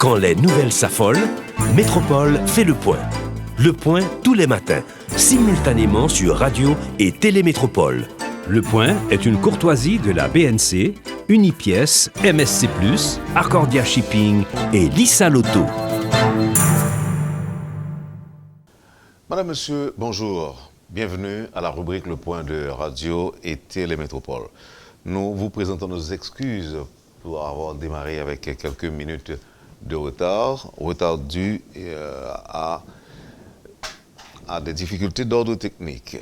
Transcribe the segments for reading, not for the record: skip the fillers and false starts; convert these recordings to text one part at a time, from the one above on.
Quand les nouvelles s'affolent, Métropole fait le point. Le point tous les matins, simultanément sur Radio et Télémétropole. Le point est une courtoisie de la BNC, Unipièce, MSC+, Arcordia Shipping et Lisa Lotto. Madame, Monsieur, bonjour. Bienvenue à la rubrique Le Point de Radio et Télémétropole. Nous vous présentons nos excuses pour avoir démarré avec quelques minutes de retard dû à des difficultés d'ordre technique.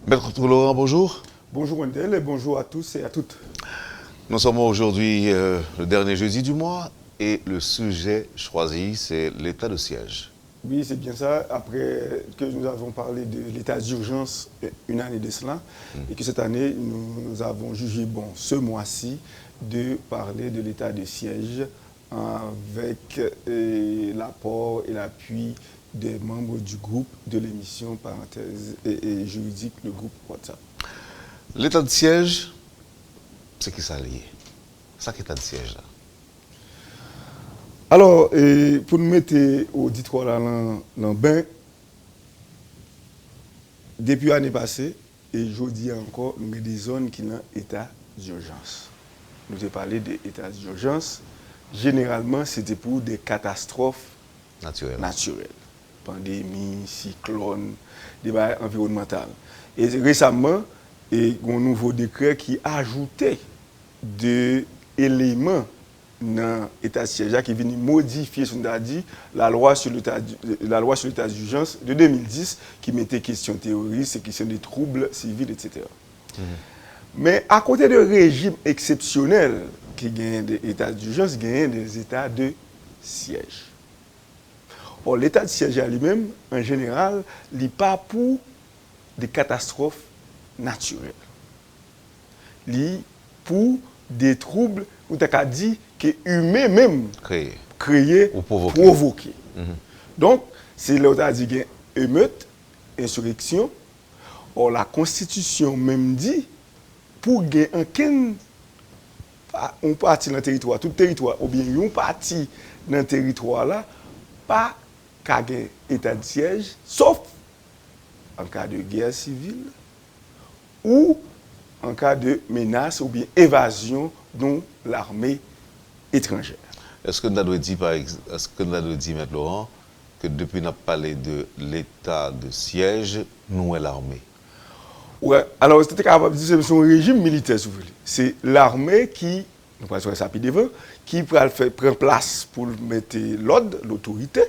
Maître Laurent, bonjour. Bonjour Wendel et bonjour à tous et à toutes. Nous sommes aujourd'hui le dernier jeudi du mois et le sujet choisi, c'est l'état de siège. Oui, c'est bien ça. Après que nous avons parlé de l'état d'urgence une année de cela, et que cette année, nous avons jugé bon, ce mois-ci, de parler de l'état de siège avec l'apport et l'appui des membres du groupe de l'émission parenthèse et juridique, le groupe WhatsApp. L'état de siège, c'est qui ça lié? Ça qui est l'état de siège là? Alors, pour nous mettre auditoire dans le bain, depuis l'année passée, et je dis encore, nous avons des zones qui sont en état d'urgence. Nous avons parlé d'état d'urgence. Généralement, c'était pour des catastrophes naturelles. Pandémie, cyclone, débat environnemental. Et récemment, il y a un nouveau décret qui ajoutait des éléments dans l'état de siège qui vient modifier la loi sur l'état d'urgence de 2010 qui mettait question terroriste et question des troubles civils, etc. Mais à côté de régime exceptionnel qui gagne des états d'urgence, il y a des états de siège. Or, l'état de siège à lui-même, en général, il n'est pas pour des catastrophes naturelles. Il est pour des troubles, ou tu as dit, que humains même créés ou provoqués. Donc, c'est là où tu as dit qu'il y a émeute, insurrection. Or, la Constitution même dit, pour gagner on parti dans le territoire, tout le territoire, ou bien une partie dans le territoire là, pas qu'à gagner état de siège, sauf en cas de guerre civile ou en cas de menace ou bien évasion de l'armée étrangère. Est-ce que nous avons dit, Maître Laurent, que depuis qu'on a parlé de l'état de siège, nous est l'armée? Oui, alors c'était capable de dire que c'est un régime militaire, si vous voulez. C'est l'armée qui, nous parlons ça devant, qui prend place pour mettre l'ordre, l'autorité.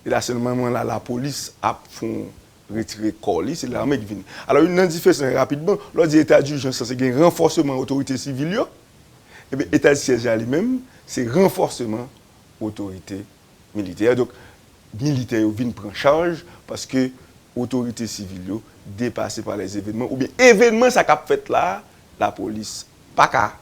Et là, seulement là, la police a fait retirer Corly, c'est l'armée qui vient. Alors, une différence rapidement, lors de l'état d'urgence, c'est un renforcement de l'autorité civile. Et bien, l'état de siège à lui-même, c'est renforcement de l'autorité militaire. Donc, militaire vient prendre charge parce que l'autorité civile dépassée par les événements, ou bien événements, ça qu'a fait là, la police, pas qu'à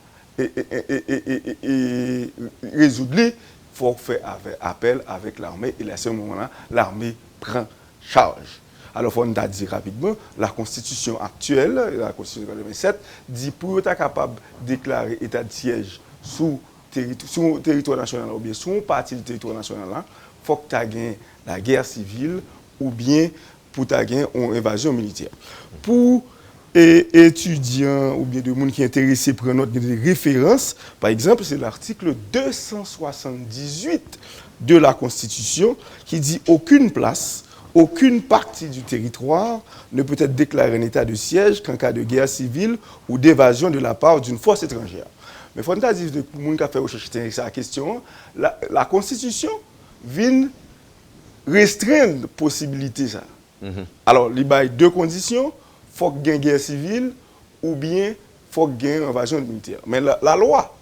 résoudre, il faut faire appel avec l'armée, et à ce moment-là, l'armée prend charge. Alors, il faut nous dire rapidement, la Constitution actuelle, la Constitution de 1987, dit pour être capable de déclarer état de siège sur le territoire national, ou bien sur une partie du territoire national, il faut que tu aies la guerre civile, ou bien pour ta gain en évasion militaire. Pour étudiants ou bien de gens qui sont intéressés pour notre référence, par exemple, c'est l'article 278 de la Constitution qui dit aucune place, aucune partie du territoire ne peut être déclarée en état de siège qu'en cas de guerre civile ou d'évasion de la part d'une force étrangère. Mais il faut dire, pour les gens qui ont fait recherche sur la question, la Constitution vient restreindre la possibilité ça. Alors, il y a deux conditions. Il faut qu'il y ait une guerre civile ou bien il faut qu'il y ait une invasion militaire. Mais la loi,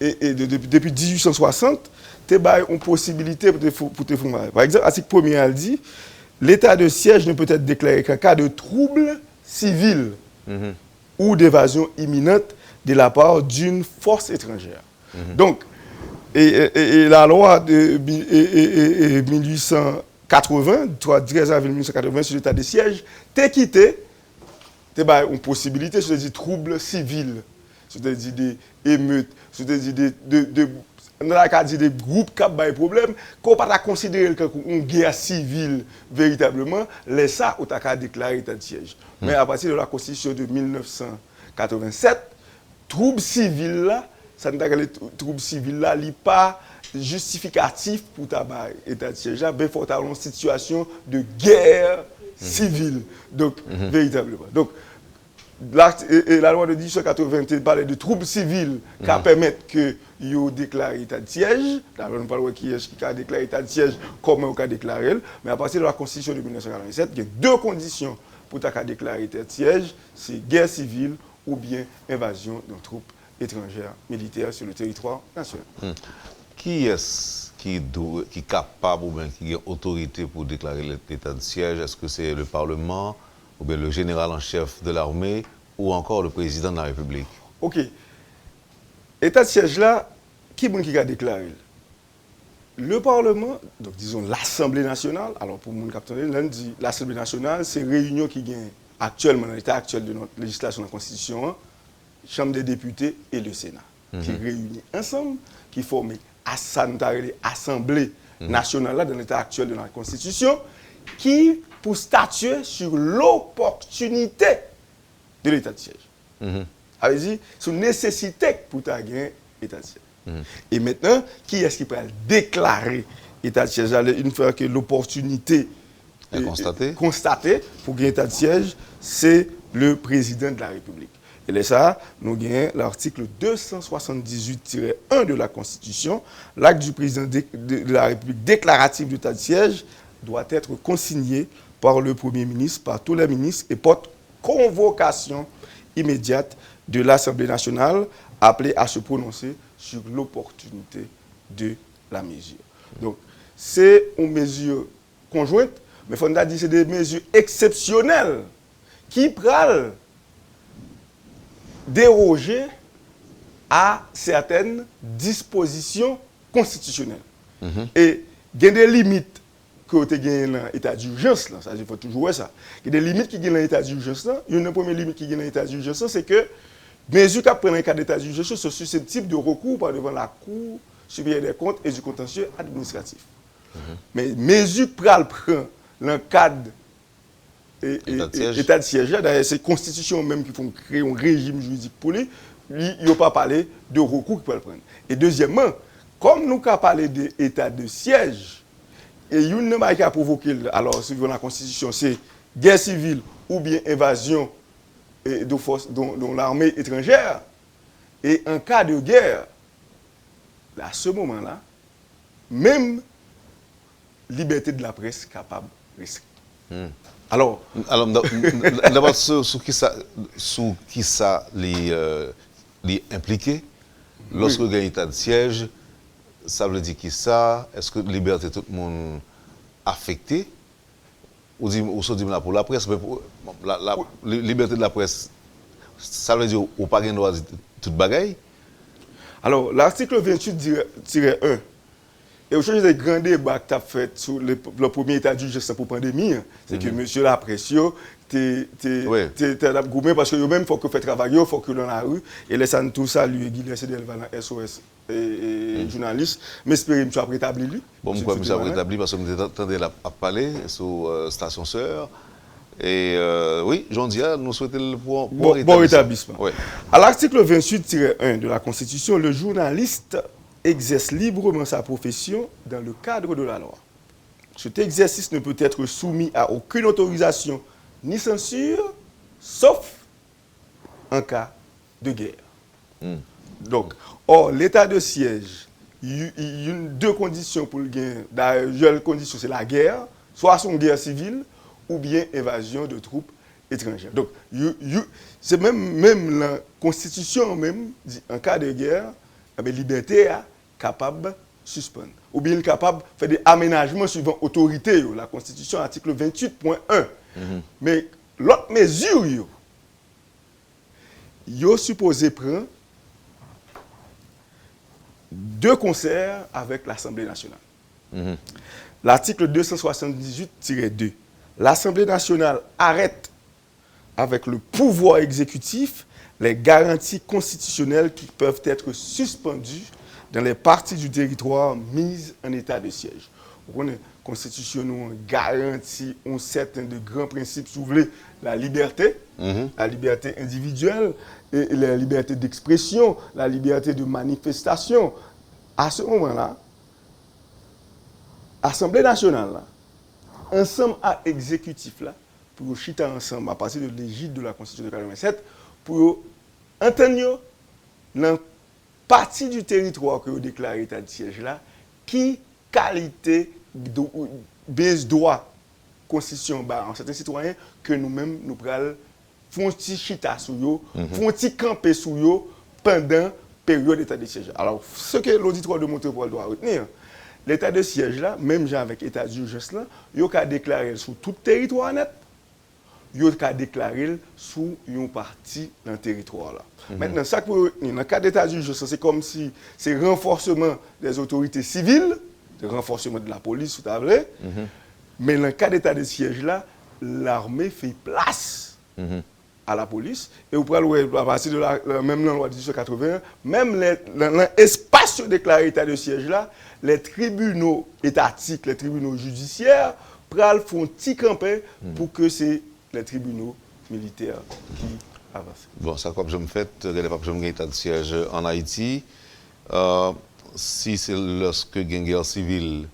depuis 1860, il y a une possibilité pour te faire. Par exemple, l'article 1er elle dit l'état de siège ne peut être déclaré qu'en cas de trouble civil ou d'évasion imminente de la part d'une force étrangère. Donc, et la loi de 1880, 13 avril 1880 sur l'état de siège, t'es quitté, t'es une possibilité, c'est-à-dire troubles civils, c'est-à-dire des émeutes, c'est-à-dire de on a dit des groupes qui ont des problèmes, qu'on ne peut pas considérer une guerre civile véritablement, laisse ça, on a déclaré état de siège. Mais à partir de la Constitution de 1987, troubles civils là, ça n'est les troubles civils là, n'est pas justificatif pour tabac état de siège. Il faut avoir une situation de guerre civile, donc véritablement. Donc, la loi de 1880 parlait de troubles civils qui permettent que vous déclarez état de siège. D'abord, on parle de qui a déclaré état de siège, comment on a déclaré. Mais à partir de la Constitution de 1947, il y a deux conditions pour déclarer état de siège, c'est guerre civile ou bien invasion de troupes étrangères militaires sur le territoire national. Qui est-ce qui est capable ou bien qui a autorité pour déclarer l'état de siège? Est-ce que c'est le Parlement ou bien le général en chef de l'armée ou encore le président de la République? Ok. État de siège là, qui a déclaré? Le Parlement, donc disons l'Assemblée nationale, alors pour mon capitaine, lundi, l'Assemblée nationale, c'est réunion qui gagne actuellement, dans l'état actuel de notre législation de la Constitution, Chambre des députés et le Sénat, qui réunissent ensemble, qui forment l'Assemblée nationale là, dans l'état actuel de la Constitution, qui pour statuer sur l'opportunité de l'état de siège. Avez-y, sur nécessité pour gagner l'état de siège. Et maintenant, qui est-ce qui peut déclarer l'état de siège? Une fois que l'opportunité est constatée pour gagner l'état de siège, c'est le président de la République. Et là, ça, nous gagnons l'article 278-1 de la Constitution. L'acte du président de la République déclaratif d'état de siège doit être consigné par le Premier ministre, par tous les ministres, et porte convocation immédiate de l'Assemblée nationale appelée à se prononcer sur l'opportunité de la mesure. Donc, c'est une mesure conjointe, mais il faut dire que c'est des mesures exceptionnelles qui prennent déroger à certaines dispositions constitutionnelles. Et il y a des limites que tu as dans l'état d'urgence, ça, il faut toujours voir ça. Il y a des limites qui sont dans l'état d'urgence. Une première limite qui est dans l'état d'urgence, c'est que les mesures qui prennent dans le cadre de l'état d'urgence sont susceptibles de recours par devant la Cour supérieure des comptes et du contentieux administratif. Mais les mesures qui prennent dans le cadre état de siège, d'ailleurs, c'est la Constitution même qui font créer un régime juridique pour lui, il n'y a pas parlé de recours qu'il peut prendre. Et deuxièmement, comme nous avons parlé d'état de siège, et une chose qui a provoqué, alors, suivant la Constitution, c'est guerre civile ou bien invasion de forces dans l'armée étrangère. Et en cas de guerre, à ce moment-là, même liberté de la presse capable de risquer. Alors d'abord, sur qui ça les impliqué, lorsque il y a un état de siège, ça veut dire qui ça? Est-ce que la liberté de tout le monde affectée? Ou se dit là pour la presse, mais pour la liberté de la presse, ça veut dire au pas de droit de toute bagaille? Alors, l'article 28-1, et au change des grands débats que tu as fait sur le premier état d'urgence pour la pandémie, c'est que monsieur la pression, tu es gourmé parce que même il faut que fait travailler, il faut que dans la rue, et laissez tout ça, lui, Guy Delvalan, SOS, et journaliste, mais j'espère que tu as rétabli lui. Bon, pourquoi je suis rétabli? Parce que je m'entendais à parler sur Station Sœur. Et oui, j'en dis, nous souhaitons le bon rétablissement. Oui. À l'article 28-1 de la Constitution, le journaliste exerce librement sa profession dans le cadre de la loi. Cet exercice ne peut être soumis à aucune autorisation ni censure, sauf en cas de guerre. Donc, l'état de siège, il y a deux conditions pour le gain. La seule condition, c'est la guerre, soit son guerre civile, ou bien invasion de troupes étrangères. Donc, c'est même la Constitution, même, dit, en cas de guerre, la liberté est capable de suspendre. Ou bien capable de faire des aménagements suivant autorité, la Constitution, article 28.1. Mais l'autre mesure, il est supposé prendre de concert avec l'Assemblée nationale. L'article 278-2. L'Assemblée nationale arrête avec le pouvoir exécutif les garanties constitutionnelles qui peuvent être suspendues dans les parties du territoire mises en état de siège. Vous connaissez, la Constitution nous garantit un certain de grands principes soulevés, la liberté individuelle, et la liberté d'expression, la liberté de manifestation. À ce moment-là, Assemblée nationale, là, ensemble à exécutif, là, pour chiter ensemble à partir de l'égide de la Constitution de 87, pour entendre dans partie du territoire que vous déclarez état de siège là, qui qualité, base droit, constitution, en certains citoyens, que nous-mêmes, nous prenons font petit chita sous yo, font petit camper sous yo pendant période d'état de siège. Alors, ce que l'auditoire de Métropole doit retenir, l'état de siège là, même genre avec l'état d'urgence là, il y a déclaré sur tout territoire net, il y a déclaré sur une partie dans le territoire là. Maintenant, ça que dans le cas d'état d'urgence, c'est comme si c'est renforcement des autorités civiles, le renforcement de la police, tout à vrai. Mais dans le cas d'état de siège là, l'armée fait place à la police. Et vous pouvez à partir de même dans la loi 1881, même dans l'espace déclaré état de siège là, les tribunaux étatiques, les tribunaux judiciaires, font petit camper pour que c'est les tribunaux militaires qui avancent. Bon, ça quoi que je me fais, regardez pas que je me gagne état de siège en Haïti. Si c'est lorsque il y a une guerre civile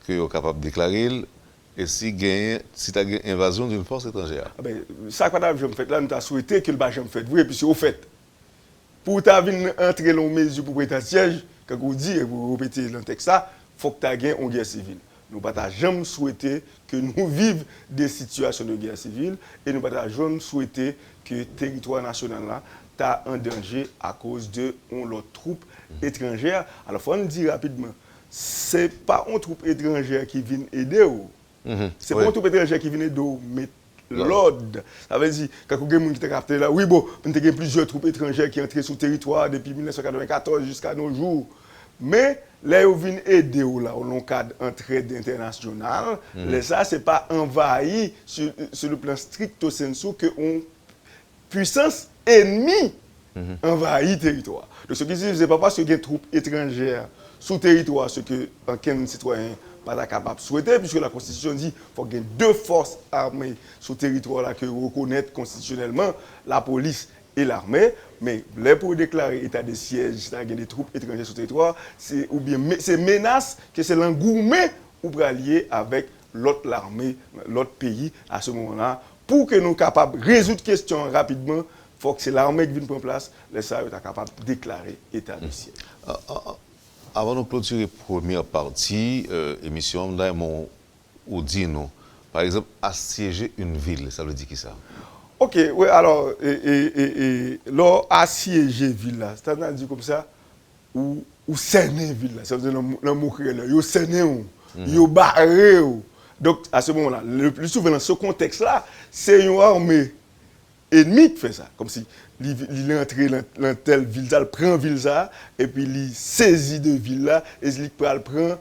que vous êtes capable de déclarer, et si tu as une invasion d'une force étrangère. Ça que je me fais là, nous avons souhaité que le bas je me fais vrai, puis au fait, pour entrer dans les mesures pour état de siège, quand vous dites et vous répétez dans le texte, il faut que tu aies une guerre civile. Nous ne pouvons jamais souhaiter que nous vivions des situations de guerre civile et nous ne pouvons jamais souhaiter que le territoire national là soit en danger à cause de l'autre troupe étrangère. Alors, il faut nous dire rapidement, ce n'est pas une troupe étrangère qui vient aider. Ce n'est pas une troupe étrangère qui vient aider, mais l'ordre. Ça veut dire, quand vous avez qui capté là, oui, bon, nous avons plusieurs troupes étrangères qui sont entrées sur le territoire depuis 1994 jusqu'à nos jours. Mais là, ils viennent aider là, au long cadre d'entraide internationale. Ça, ce n'est pas envahi sur le plan stricto sensu que une puissance ennemie envahit le territoire. Donc, ce qui dit, ce n'est pas parce qu'il y a des troupes étrangères sous le territoire, ce qu'un citoyen n'est pas capable de souhaiter, puisque la Constitution dit qu'il faut qu'il y ait deux forces armées sur le territoire là, que reconnaître constitutionnellement la police et l'armée, mais là pour déclarer état de siège, c'est-à-dire des troupes étrangères sur le territoire, c'est menace que c'est l'engouement ou lié avec l'autre l'armée, l'autre pays à ce moment-là. Pour que nous soyons capables de résoudre la question rapidement, il faut que c'est l'armée qui vienne prendre place, les SAE est capable de déclarer état de siège. Avant de clôturer la première partie, émission, on dit nous, par exemple, assiéger une ville, ça veut dire qui ça? Ok, oui, alors, là, assiéger ville là, c'est-à-dire comme ça, ou cerner ville là, ça veut dire le mot créé là, yo cerner, yo barré. Donc, à ce moment-là, le plus souvent dans ce contexte-là, c'est une armée ennemie qui fait ça. Comme si il est entré dans telle ville, il prend ville ça, et puis il saisit de ville là, et il prend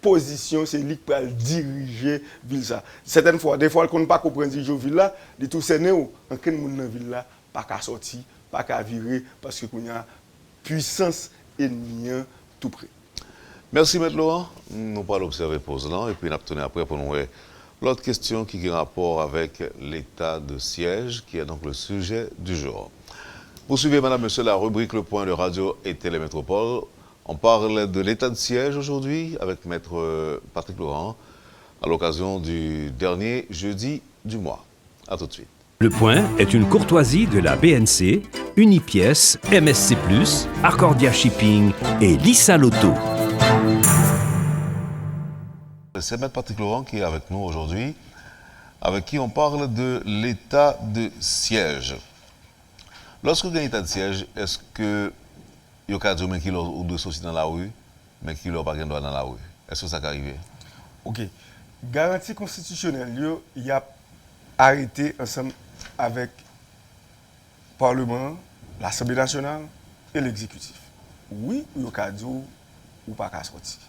position, c'est lui qui peut diriger ville ça. Certaines fois, des fois, qu'on ne peut pas comprendre diriger ville là, il tout c'est néo, en quel monde dans ville là, pas qu'à sortir, pas qu'à virer, parce qu'il y a puissance ennemie tout près. Merci, M. Laurent. Nous allons observer pause là, et puis nous allons après pour nous l'autre question qui a rapport avec l'état de siège, qui est donc le sujet du jour. Poursuivez, Madame, Monsieur, la rubrique Le Point de Radio et Télémétropole. On parle de l'état de siège aujourd'hui avec Maître Patrick Laurent à l'occasion du dernier jeudi du mois. A tout de suite. Le Point est une courtoisie de la BNC, Unipièce, MSC+, Accordia Shipping et Lisa Lotto. C'est Maître Patrick Laurent qui est avec nous aujourd'hui, avec qui on parle de l'état de siège. Lorsque vous avez un état de siège, est-ce que il y a des gens qui ont deux sorties dans la rue, mais qui n'ont pas de droit dans la rue? Est-ce que ça peut arriver? Ok. Garantie constitutionnelle, il y a arrêté ensemble avec le Parlement, l'Assemblée nationale et l'exécutif. Oui, il y a des gens ou pas qu'à sortir.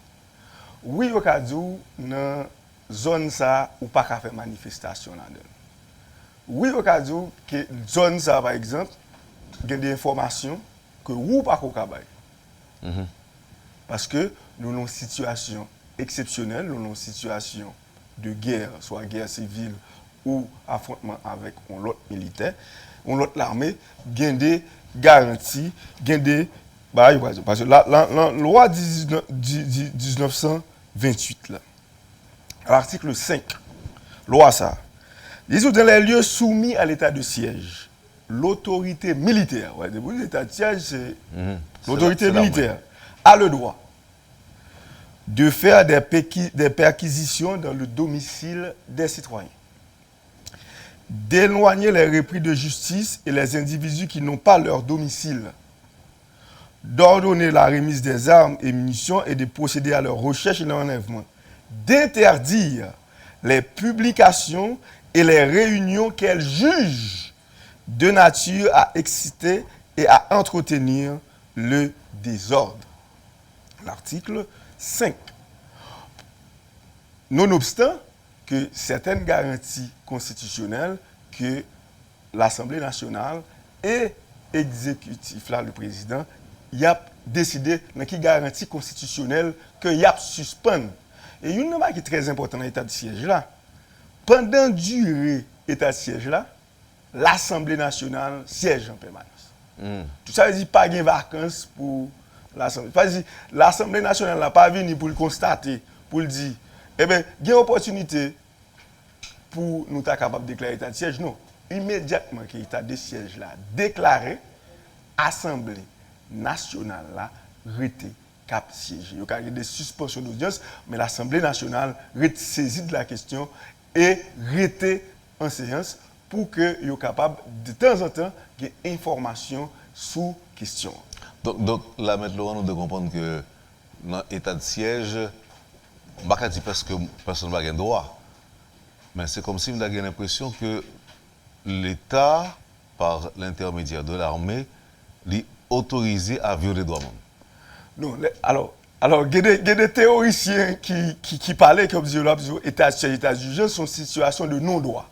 Oui, il y a des gens dans la zone ça ou pas qu'à faire manifestation là-dedans. Oui, il y a des gens que zone ça, par exemple, il y a des informations que ou pas qu'au cabay. Parce que nous avons une situation exceptionnelle, nous avons une situation de guerre, soit guerre civile ou affrontement avec l'autre militaire, l'autre l'armée, gain des garanties, gain des... Parce que la loi 1928, là, l'article 5, loi ça, dit dans les lieux soumis à l'état de siège, l'autorité militaire, l'état de siège, c'est l'autorité militaire, a le droit de faire des perquisitions dans le domicile des citoyens, d'éloigner les repris de justice et les individus qui n'ont pas leur domicile, d'ordonner la remise des armes et munitions et de procéder à leur recherche et leur enlèvement, d'interdire les publications et les réunions qu'elles jugent de nature à exciter et à entretenir le désordre. L'article 5. Nonobstant que certaines garanties constitutionnelles que l'Assemblée nationale et l'exécutif, là, le président, y a décidé dans qui garantie constitutionnelle que y a suspendre. Et une chose qui est très importante dans l'état de siège là, pendant durée état de siège là, l'Assemblée nationale siège en permanence. Tout ça veut dire pas de vacances pour l'Assemblée. L'Assemblée nationale n'a pas venu pour le constater, pour le dire, eh bien, il y a une opportunité pour nous être capable de déclarer l'état de siège. Non, immédiatement que l'état de siège là déclaré, Assemblée nationale là, rete cap siège. Il y a des suspensions d'audience, mais l'Assemblée nationale rete saisie de la question et rete en séance pour que soient capable de temps en temps de information sous question. Donc là, M. Laurent, nous devons comprendre que dans l'état de siège, on ne peut pas dire parce que personne n'a pas droit. Mais c'est comme si on a l'impression que l'État, par l'intermédiaire de l'armée, est autorisé à violer les droits de l'homme. Non, alors il y a des théoriciens qui parlaient comme état de siège, état d'urgence, sont situation de non-droit.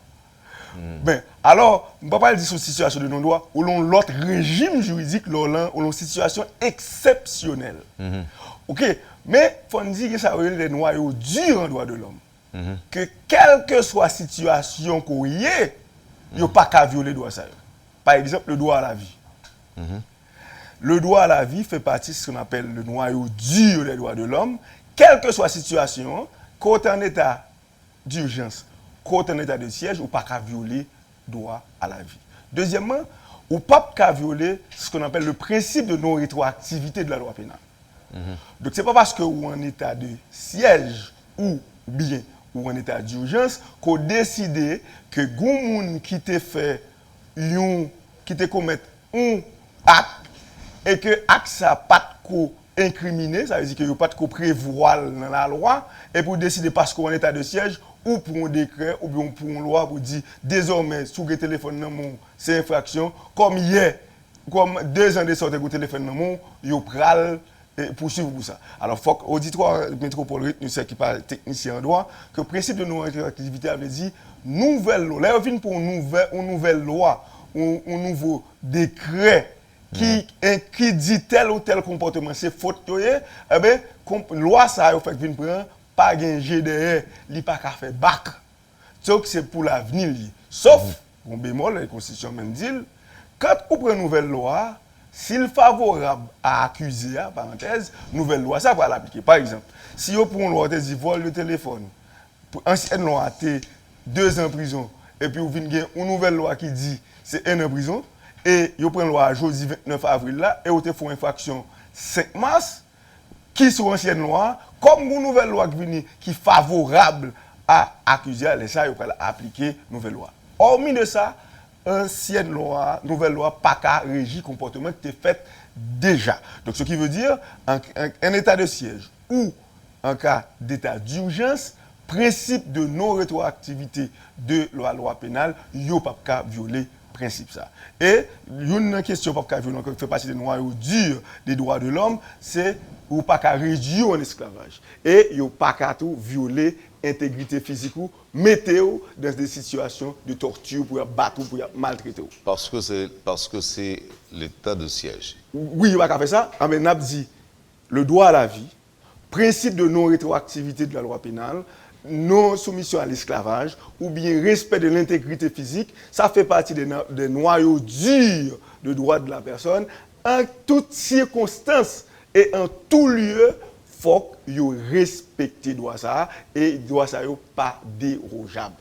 Ben, alors, on ne peut pas dire sur situation de non-droit, ou l'autre régime juridique, ou l'autre situation exceptionnelle. Ok, mais il faut dire que ça veut dire les noyaux durs en droit de l'homme. Que quelle que soit la situation qu'on y ait, il n'y a pas qu'à violer le droit. Par exemple, le droit à la vie. Le droit à la vie fait partie de ce qu'on appelle le noyau dur des droits de l'homme, quelle que soit la situation, quand on est en état d'urgence, quand on est en état de siège, ou pas qu'à violer le droit à la vie. Deuxièmement, ou pas qu'à violer ce qu'on appelle le principe de non-rétroactivité de la loi pénale. Donc, ce n'est pas parce que ou en état de siège ou bien ou en état d'urgence qu'on décide que les qui te fait qui te commet un acte et que l'acte ça pas de incriminé, ça veut dire que n'y a pas de prévoir dans la loi et pour décider parce qu'on est en état de siège ou pour un décret ou bien pour une loi pour dire désormais sous le téléphone dans mon c'est infraction comme hier comme 2 ans de sortie de téléphone dans mon yo pral poursuivre pour ça. Alors, il faut que l'auditoire métropole nous qui parle technicien en droit, que le principe de non-rétroactivité avait dit, nouvelle loi, là, on vient pour une nouvelle loi, un nouveau décret qui dit tel ou tel comportement, c'est faute, eh bien, loi, ça a fait venir prendre, pas un GDR, il n'y a pas qu'à faire bac. Donc, c'est pour l'avenir. Sauf, bon bémol, la Constitution même dit, quand on prend une nouvelle loi, s'il est favorable à accuser, parenthèse, nouvelle loi, ça va l'appliquer. Par exemple, si vous pour une loi, vous vol le téléphone, ancienne loi, 2 ans en prison, et puis vous venez une nouvelle loi qui dit c'est 1 an en prison, et vous prenez une loi jeudi 29 avril là, et vous faites une infraction 5 mars, qui sur ancienne loi, comme une nouvelle loi qui est favorable à accuser, ça, vous pouvez appliquer nouvelle loi. Hormis de ça, ancienne loi, nouvelle loi, pas qu'à régir comportement qui est fait déjà. Donc, ce qui veut dire, un état de siège ou en cas d'état d'urgence, principe de non-rétroactivité de la loi pénale, il n'y a pas qu'à violer le principe ça. Et une question pas qu'à violer, qui fait partie des noyaux durs des droits de l'homme, c'est ou pas qu'à réduire l'esclavage. Et il n'y a pas qu'à tout violer intégrité physique ou mettez-vous dans des situations de torture pour battre ou pour maltraiter. Parce que c'est l'état de siège. Oui, il va faire ça. Mais n'a dit le droit à la vie, principe de non-rétroactivité de la loi pénale, non-soumission à l'esclavage, ou bien respect de l'intégrité physique, ça fait partie des noyaux durs de droits de la personne. En toutes circonstances et en tout lieu, il faut que respecter droit ça et droit ça pas dérogeable.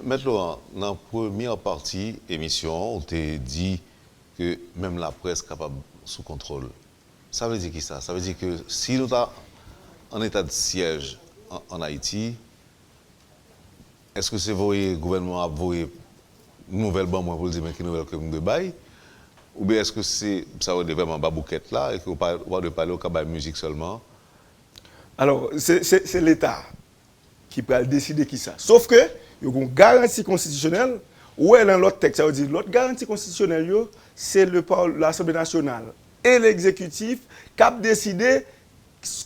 Maintenant, dans la première partie émission, on t'a dit que même la presse est capable sous contrôle. Ça veut dire qui ça? Ça veut dire que si nous sommes en état de siège en Haïti, est-ce que c'est le gouvernement a envoyé une nouvelle banque pour dire mais qui nouvelle que nous de bail? Ou bien est-ce que c'est ça veut dire vraiment babouquette là et qu'on va de parler au cabane musique seulement? Alors, c'est l'État qui peut décider qui ça. Sauf que, il y a une garantie constitutionnelle, ou dans l'autre texte, ça veut dire l'autre garantie constitutionnelle, c'est l'Assemblée nationale et l'exécutif qui a décidé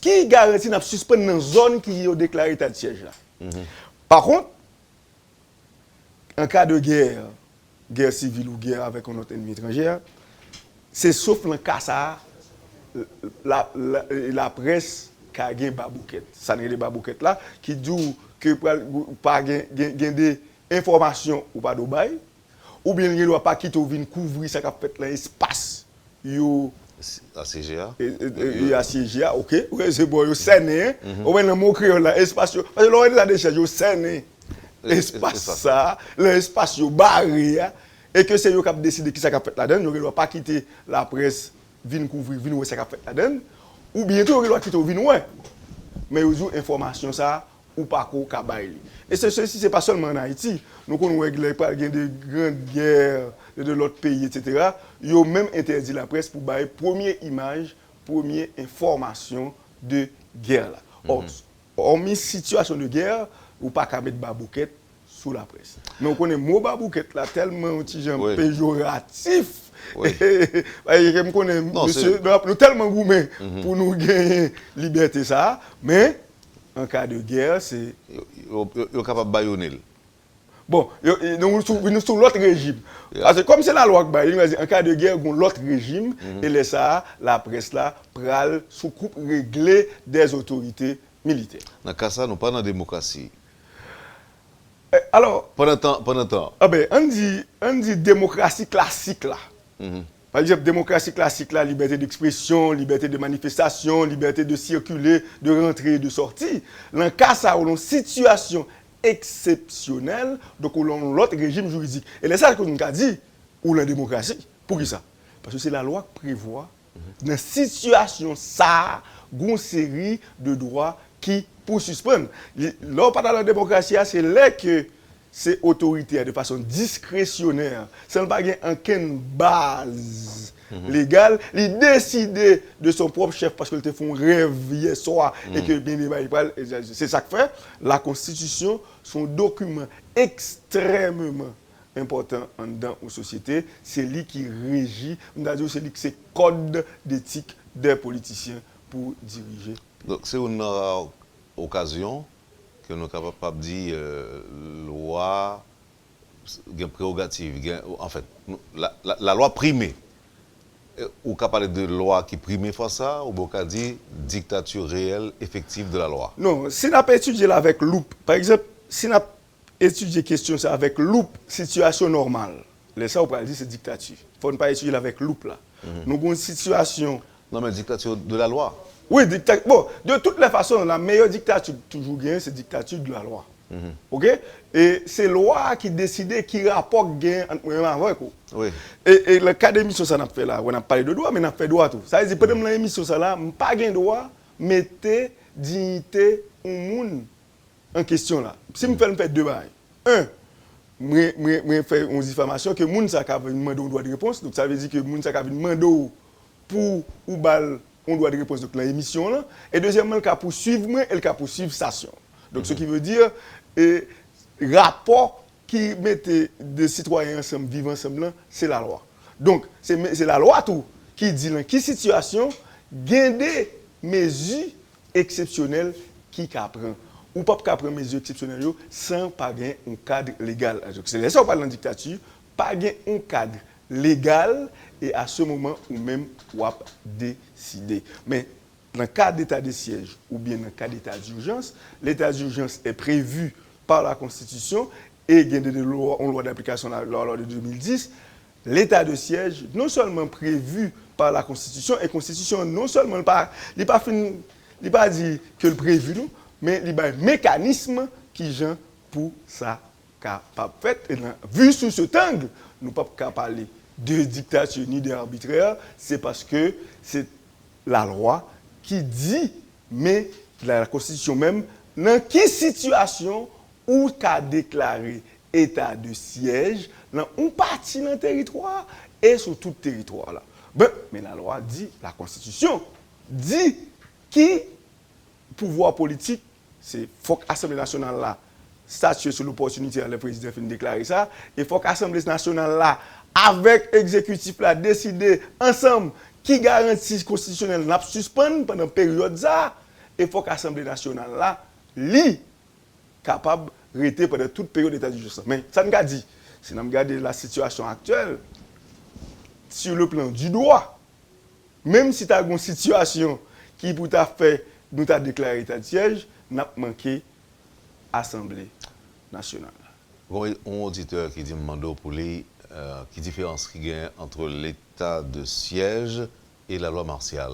qui garantit de suspendre dans la zone qui a déclaré état de siège là. Par contre, en cas de guerre civile ou guerre avec un autre ennemi étranger, c'est sauf dans le cas ça, la presse qui a gagné babouquette. Ça n'est pas des babouquettes là, qui dit que pas des informations ou pas de bail, ou bien il ne doit pas quitter ou venir couvrir ça qui a fait l'espace. La CGA? La CGA, ok. Oui, c'est bon, il scène. Ou bien le mot créole là, espace. Parce que l'on est là déjà, il scène. Espace ça, l'espace barré. Et que c'est eux qui ont décidé qui ça a fait là-dedans. Il ne doit pas quitter la presse, venir couvrir, venir où ça a fait là-dedans. Ou bientôt, il doit quitter ou venir ouais. Mais ils ont information ça, ou pas qu'au Kabaïli. Et ceci, ce n'est pas seulement en Haïti. Nous connaissons des grandes guerres de l'autre pays, etc. Ils ont même interdit la presse pour bailler première image, première information de guerre. Hormis situation de guerre, ou pas qu'à mettre babouquette sous la presse. Mais on connaît le mot babouquette là tellement péjoratif. Oui. Je connais monsieur, nous tellement gourmets pour nous gagner liberté ça, mais en cas de guerre, c'est... Ils sont capables de baïonner. Bon, nous sommes sous l'autre régime. Parce que comme c'est la loi qui baïonne, en cas de guerre, il y a l'autre régime, et là, ça, la presse là, pral sous coupe réglée des autorités militaires. Dans le cas ça, nous pas dans la démocratie. Alors... Pendant temps. Ah ben, on dit démocratie classique là. Par exemple, démocratie classique, la liberté d'expression, liberté de manifestation, liberté de circuler, de rentrer et de sortir. Dans le cas, ça, on a une situation exceptionnelle, donc on a l'autre régime juridique. Et c'est ça que nous avons dit, ou la démocratie. Pour qui ça? Parce que c'est la loi qui prévoit, dans une situation, ça, une série de droits qui pour suspendre. Là, pas dans la démocratie, c'est là que c'est autoritaire de façon discrétionnaire, sans pas avoir aucune base légale, il décide de son propre chef parce qu'il te font rêve hier soir et que bien c'est ça que fait. La Constitution, son document extrêmement important dans une société, c'est lui qui régit, c'est lui qui c'est code d'éthique des politiciens pour diriger. Donc c'est une occasion que nous sommes capables de dire loi, prérogative, en fait, la loi primée. Ou qu'à parler de loi qui primée face ça, ou qu'à dire dictature réelle, effective de la loi? Non, si on n'a pas étudié là avec loupe, par exemple, si on a étudié question ça avec loupe, situation normale, les ça on peut dire c'est dictature. Il ne faut pas étudier là avec loupe là. Nous avons une situation... Non mais dictature de la loi. Oui, dictature. Bon, de toutes les façons, la meilleure dictature toujours gagne, c'est dictature de la loi. OK? Et c'est la loi qui décide qui rapporte gain avec vous. Oui. Et le cas d'émission, ça n'a pas fait là. On a parlé de droit, mais on a fait droit tout. Ça veut dire, pendant l'émission, ça là, pas gain droit, mettez dignité au monde en question là. Si je fais deux bails. Un, je fais une diffamation que le monde a demandé un droit de réponse. Donc ça veut dire que le monde a demandé pour ou balle on doit de réponse de l'émission là. Et deuxièmement, le cas poursuivre moi et le cas poursuivre station. Donc ce qui veut dire rapport qui mettait des citoyens ensemble, vivre ensemble, c'est la loi. Donc c'est la loi tout qui dit dans quelle situation gain des mesures exceptionnelles qui prend. Ou pas prendre mesures exceptionnelles sans pas gagner un cadre légal. Donc c'est ça on parle de dictature, pas gagner un cadre légal et à ce moment où même on a décidé. Mais dans le cas d'état de siège ou bien dans le cas d'état d'urgence, l'état d'urgence est prévu par la Constitution et il y a des lois, une loi d'application de la loi de 2010. L'état de siège, non seulement prévu par la Constitution, et la Constitution, non seulement, il n'a pas dit que le prévu, non, mais il y a un mécanisme qui vient pour ça capable fait. Et vu sous cet angle, nous ne pouvons pas parler de dictature ni d'arbitraire, c'est parce que c'est la loi qui dit, mais la Constitution même, dans quelle situation où qu'a déclaré état de siège, dans une partie dans le territoire et sur tout le territoire là. Ben, mais la loi dit, la Constitution dit qui pouvoir politique, c'est faut que l'Assemblée nationale là statuer sur l'opportunité, le président fait déclarer ça, et faut que l'Assemblée nationale là avec l'exécutif là décider ensemble qui garantit constitutionnel n'a suspendre pendant période ça, et faut que l'Assemblée nationale là li capable de rester pendant toute période d'état d'urgence. Mais ça nous a dit, si nous regardons la situation actuelle, sur le plan du droit, même si tu as une situation qui pour ta fait, nous t'a déclaré état de siège, n'a manqué Assemblée nationale. Un auditeur qui dit Mando pour lui, qui différence qu'il y a entre l'état de siège et la loi martiale.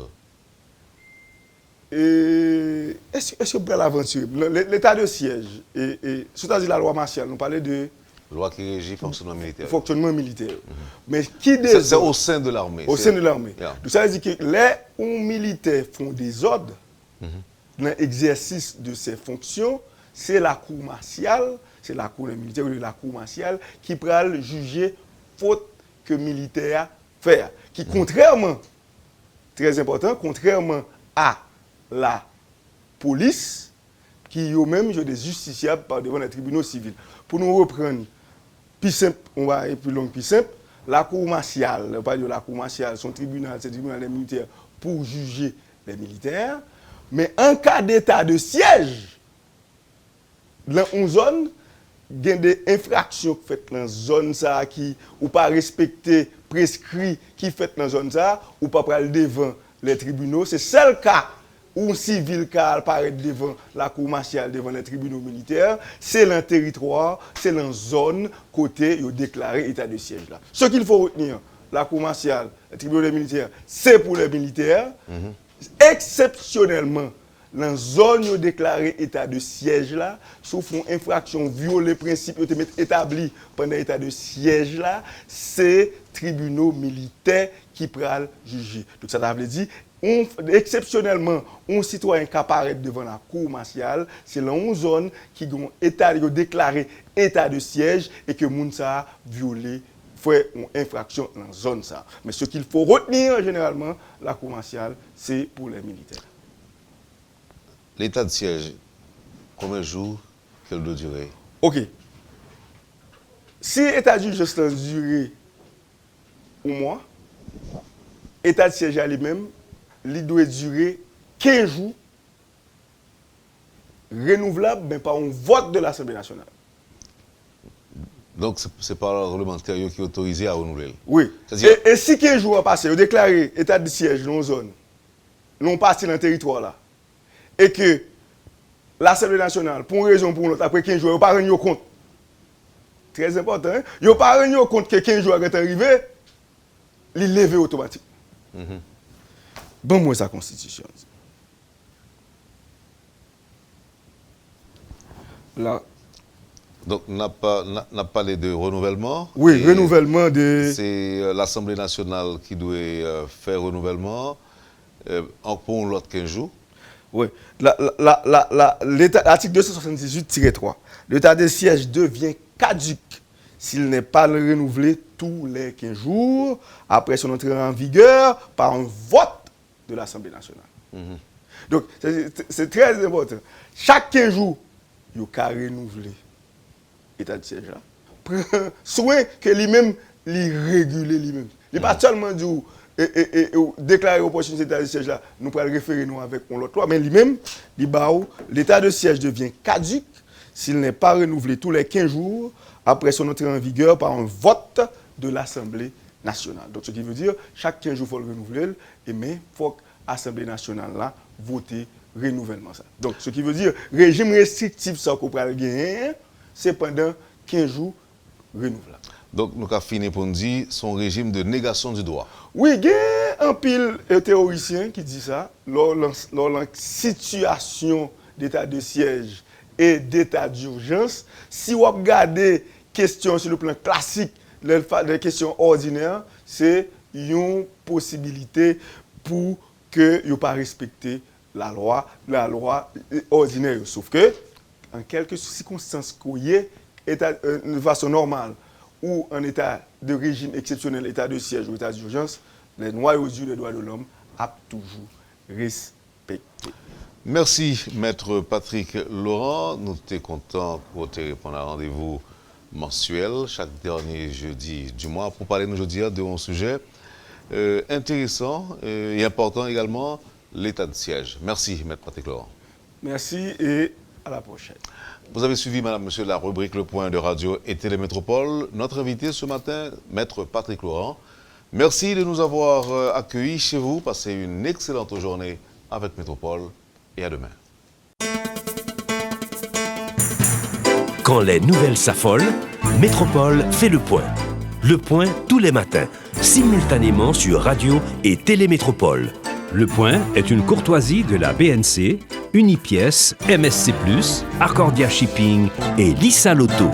Est-ce que vous pouvez l'aventure? L'état de siège, c'est-à-dire la loi martiale, nous parlons de Loi qui régit le fonctionnement militaire. Fonctionnement militaire. Mais qui c'est au sein de l'armée. Au sein de l'armée. Yeah. Donc ça veut dire que les militaires font des ordres dans l'exercice de ces fonctions, c'est la cour martiale, c'est la cour militaire ou la cour martiale qui peut juger faute que militaire fait. Qui contrairement, très important, contrairement à la police, qui eux-mêmes sont des justiciables par devant les tribunaux civils. Pour nous reprendre, plus simple, on va aller plus long, plus simple, la cour martiale, on parle de la cour martiale, son tribunal, c'est le tribunal des militaires pour juger les militaires, mais en cas d'état de siège, dans une zone, il y a des infractions faites dans la zone ça, qui ou pas respecter prescrit qui fait dans la zone ça, ou pas aller devant les tribunaux, c'est seul cas où un civil qui apparaît devant la cour martiale, devant les tribunaux militaires, c'est dans le territoire, c'est dans la zone côté il déclaré état de siège là. Ce qu'il faut retenir, la cour martiale, les tribunaux militaires, c'est pour les militaires. Exceptionnellement, dans la zone où déclaré état de siège là, sauf une infraction viole les principes établis pendant l'état de siège là, c'est tribunaux militaires qui prennent juger. Donc ça veut dire exceptionnellement, un citoyen qui apparaît devant la cour martiale, c'est dans une zone qui a déclaré état de siège et que Mounsa a violé, fait une infraction dans la zone. Ça. Mais ce qu'il faut retenir généralement, la cour martiale, c'est pour les militaires. L'état de siège, combien de jours qu'elle doit durer? Ok. Si l'état de siège doit durer un mois, l'état de siège à lui-même, il doit durer 15 jours, renouvelable, mais par un vote de l'Assemblée nationale. Donc, ce n'est pas le réglementaire qui est autorisé à renouveler. Oui. Et si 15 jours ont passé, vous déclarez état de siège dans une zone, non parti dans le territoire là, et que l'Assemblée nationale, pour une raison ou pour une autre, après 15 jours, ils n'ont pas rendu compte. Très important, hein? Ils n'ont pas rendu compte que 15 jours est arrivé, ils lèvent automatiquement. Bon, moi, sa constitution. Là. Donc, on n'a pas parlé de renouvellement. Oui, renouvellement de... C'est l'Assemblée nationale qui doit faire renouvellement pour l'autre 15 jours. Oui. L'article 278-3, l'état de siège devient caduc s'il n'est pas renouvelé tous les 15 jours après son entrée en vigueur par un vote de l'Assemblée nationale. Donc, c'est très important. Chaque 15 jours, il y a renouveler l'état de siège là. Prends soin que lui-même, il régule lui-même. Il n'est pas seulement dit déclarer l'opportunité d'état de siège là, nous pouvons référer nous avec l'autre loi, mais lui-même, l'état de siège devient caduc s'il n'est pas renouvelé tous les 15 jours après son entrée en vigueur par un vote de l'Assemblée nationale. Donc, ce qui veut dire, chaque 15 jours, il faut le renouveler, mais il faut que Assemblée nationale là voter renouvellement ça. Donc ce qui veut dire régime restrictif ça qu'on va gagner, c'est pendant 15 jours renouvelable. Donc nous avons fini pour nous dire son régime de négation du droit. Oui, il y a un pile théoricien qui dit ça lors la situation d'état de siège et d'état d'urgence. Si vous regardez question sur le plan classique, les questions ordinaires, c'est une possibilité pour que vous pas respecter la loi ordinaire. Sauf que, en quelques circonstances de façon normale, ou en état de régime exceptionnel, état de siège ou état d'urgence, les noyaux des droits de l'homme a toujours respecté. Merci, Maître Patrick Laurent. Nous sommes contents pour te répondre à un rendez-vous mensuel, chaque dernier jeudi du mois, pour parler aujourd'hui de un sujet intéressant et important également, l'état de siège. Merci, Maître Patrick Laurent. Merci et à la prochaine. Vous avez suivi, madame, monsieur, la rubrique Le Point de Radio et Télémétropole. Notre invité ce matin, Maître Patrick Laurent. Merci de nous avoir accueillis chez vous. Passez une excellente journée avec Métropole et à demain. Quand les nouvelles s'affolent, Métropole fait le point. Le point tous les matins, simultanément sur Radio et Télémétropole. Le Point est une courtoisie de la BNC, Unipièce, MSC+, Arcordia Shipping et Lisa Lotto.